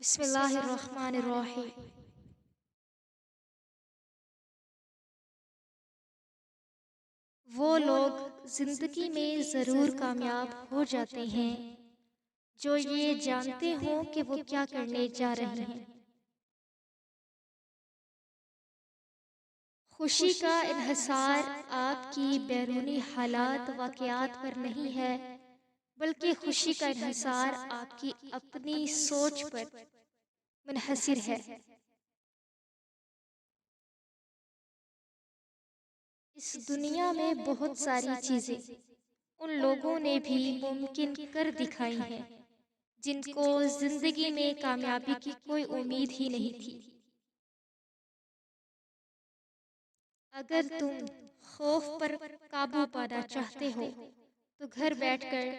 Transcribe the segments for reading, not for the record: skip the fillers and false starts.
بسم اللہ الرحمن الرحیم۔ وہ لوگ زندگی میں ضرور کامیاب ہو جاتے ہیں جو یہ جانتے ہوں کہ وہ کیا کرنے جا رہے ہیں۔ خوشی کا انحصار آپ کی بیرونی حالات واقعات پر نہیں ہے، بلکہ خوشی کا انحصار آپ کی اپنی سوچ پر منحصر ہے۔ اس دنیا میں بہت ساری چیزیں ان لوگوں نے بھی ممکن کر دکھائی ہیں جن کو زندگی میں کامیابی کی کوئی امید ہی نہیں تھی۔ اگر تم خوف پر قابو پانا چاہتے ہو تو گھر بیٹھ کر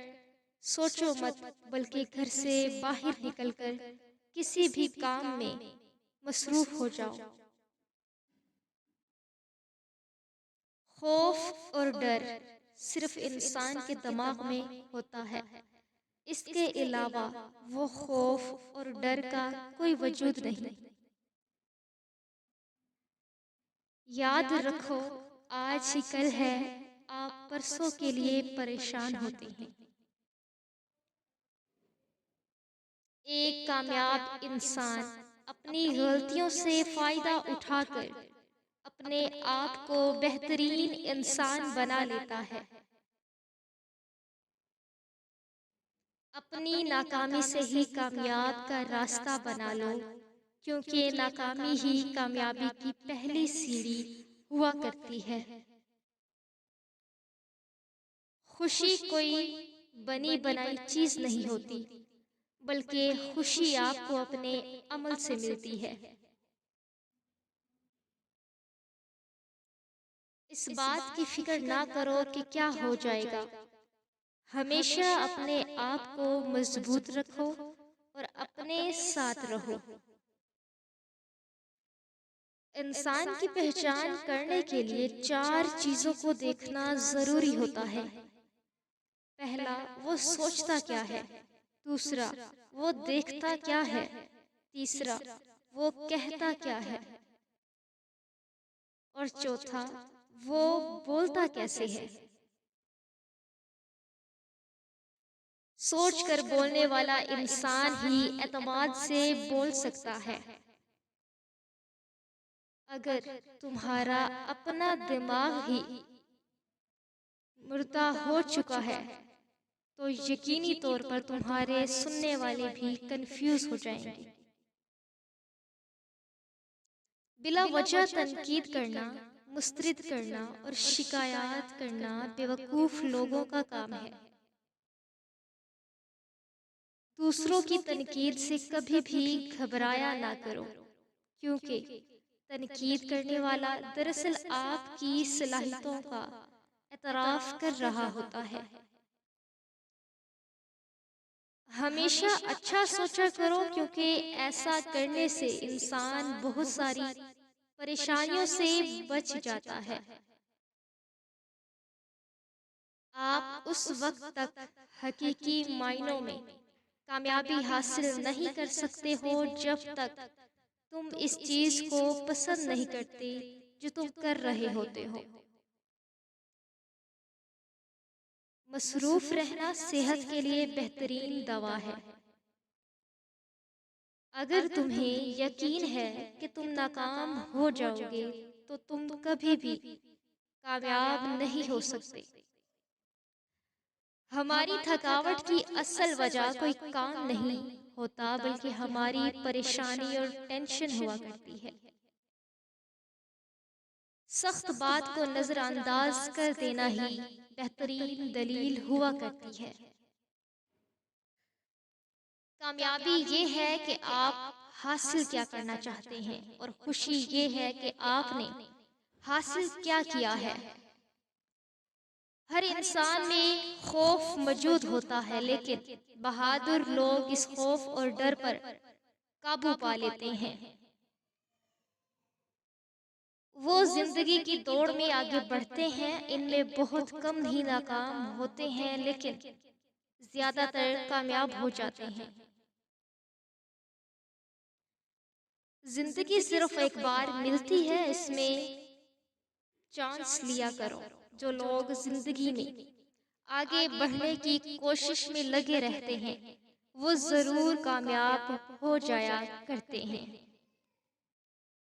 سوچو مت، بلکہ گھر سے باہر نکل کر کسی بھی کام میں مصروف ہو جاؤ۔ خوف اور ڈر صرف انسان کے دماغ میں ہوتا ہے، اس کے علاوہ وہ خوف اور ڈر کا کوئی وجود نہیں۔ یاد رکھو، آج ہی کل ہے، آپ پرسوں کے لیے پریشان ہوتے ہیں۔ ایک کامیاب انسان اپنی غلطیوں سے فائدہ اٹھا کر اپنے آپ کو بہترین انسان بنا لیتا ہے۔ اپنی ناکامی سے ہی کامیاب کا راستہ بنا لو، کیونکہ ناکامی ہی کامیابی کی پہلی سیڑھی ہوا کرتی ہے۔ خوشی کوئی بنی بنائی چیز نہیں ہوتی، بلکہ خوشی آپ کو اپنے عمل سے ملتی ہے۔ اس بات کی فکر نہ کرو کہ کیا ہو جائے گا، ہمیشہ اپنے آپ کو مضبوط رکھو اور اپنے ساتھ رہو۔ انسان کی پہچان کرنے کے لیے 4 چیزوں کو دیکھنا ضروری ہوتا ہے۔ پہلا، وہ سوچتا کیا ہے۔ دوسرا، وہ دیکھتا کیا ہے۔ تیسرا، وہ کہتا کیا ہے۔ اور چوتھا، وہ بولتا کیسے ہے۔ سوچ کر بولنے والا انسان ہی اعتماد سے بول سکتا ہے۔ اگر تمہارا اپنا دماغ ہی مردہ ہو چکا ہے تو یقینی طور پر تمہارے سننے والے بھی کنفیوز ہو جائیں گے۔ بلا وجہ تنقید کرنا، مسترد کرنا اور شکایات کرنا بیوقوف لوگوں کا کام ہے۔ دوسروں کی تنقید سے کبھی بھی گھبرایا نہ کرو، کیونکہ تنقید کرنے والا دراصل آپ کی صلاحیتوں کا اعتراف کر رہا ہوتا ہے۔ ہمیشہ اچھا سوچا کرو، کیونکہ ایسا کرنے سے انسان بہت ساری پریشانیوں سے بچ جاتا ہے۔ آپ اس وقت تک حقیقی معنوں میں کامیابی حاصل نہیں کر سکتے ہو جب تک تم اس چیز کو پسند نہیں کرتے جو تم کر رہے ہوتے ہو۔ مصروف رہنا صحت کے لیے بہترین دوا ہے۔ اگر تمہیں یقین ہے کہ تم ناکام ہو جاؤ گے تو تم کبھی بھی کامیاب نہیں ہو سکتے۔ ہماری تھکاوٹ کی اصل وجہ کوئی کام نہیں ہوتا، بلکہ ہماری پریشانی اور ٹینشن ہوا کرتی ہے۔ سخت بات کو نظر انداز کر دینا ہی بہترین دلیل ہوا کرتی ہے۔ کامیابی یہ ہے کہ آپ حاصل کیا کرنا چاہتے ہیں، اور خوشی یہ ہے کہ آپ نے حاصل کیا کیا ہے۔ ہر انسان میں خوف موجود ہوتا ہے، لیکن بہادر لوگ اس خوف اور ڈر پر قابو پا لیتے ہیں۔ وہ زندگی کی دوڑ میں آگے بڑھتے ہیں، ان میں بہت کم ہی ناکام ہوتے ہیں، لیکن زیادہ تر کامیاب ہو جاتے ہیں۔ زندگی صرف ایک بار ملتی ہے، اس میں چانس لیا کرو۔ جو لوگ زندگی میں آگے بڑھنے کی کوشش میں لگے رہتے ہیں وہ ضرور کامیاب ہو جایا کرتے ہیں۔